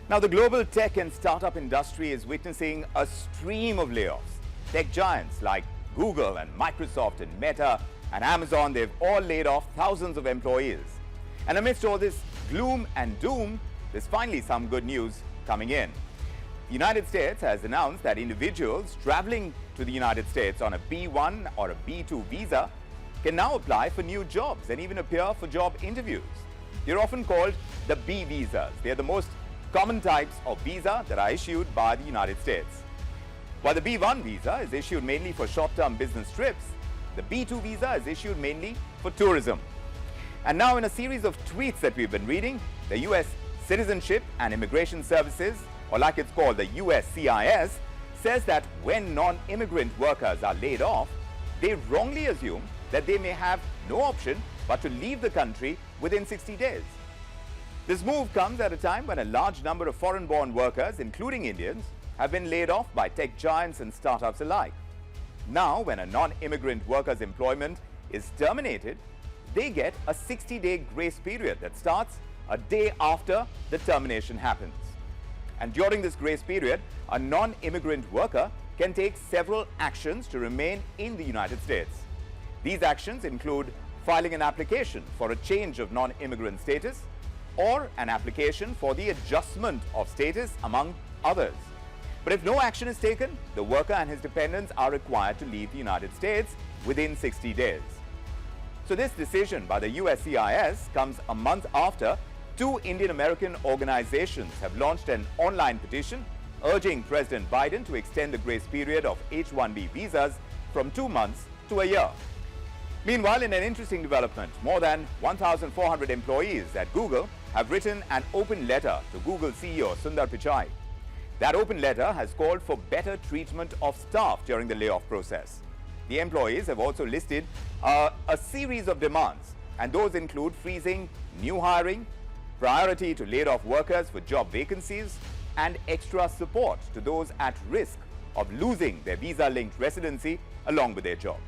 Now, the global tech and startup industry is witnessing a stream of layoffs. Tech giants like Google and Microsoft and Meta and Amazon, they've all laid off thousands of employees. And amidst all this gloom and doom, there's finally some good news coming in. The United States has announced that individuals traveling to the United States on a B-1 or a B-2 visa can now apply for new jobs and even appear for job interviews. They're often called the B visas. They're the most common types of visa that are issued by the United States. While the B-1 visa is issued mainly for short-term business trips, the B-2 visa is issued mainly for tourism. And now, in a series of tweets that we've been reading, the U.S. Citizenship and Immigration Services, or like it's called the USCIS, says that when non-immigrant workers are laid off, they wrongly assume that they may have no option but to leave the country within 60 days. This move comes at a time when a large number of foreign-born workers, including Indians, have been laid off by tech giants and startups alike. Now, when a non-immigrant worker's employment is terminated, they get a 60-day grace period that starts a day after the termination happens. And during this grace period, a non-immigrant worker can take several actions to remain in the United States. These actions include filing an application for a change of non-immigrant status or an application for the adjustment of status, among others. But if no action is taken, the worker and his dependents are required to leave the United States within 60 days. So this decision by the USCIS comes a month after two Indian American organizations have launched an online petition urging President Biden to extend the grace period of H-1B visas from 2 months to a year. Meanwhile, in an interesting development, more than 1,400 employees at Google have written an open letter to Google CEO Sundar Pichai. That open letter has called for better treatment of staff during the layoff process. The employees have also listed a series of demands, and those include freezing new hiring, priority to laid-off workers for job vacancies, and extra support to those at risk of losing their visa-linked residency along with their jobs.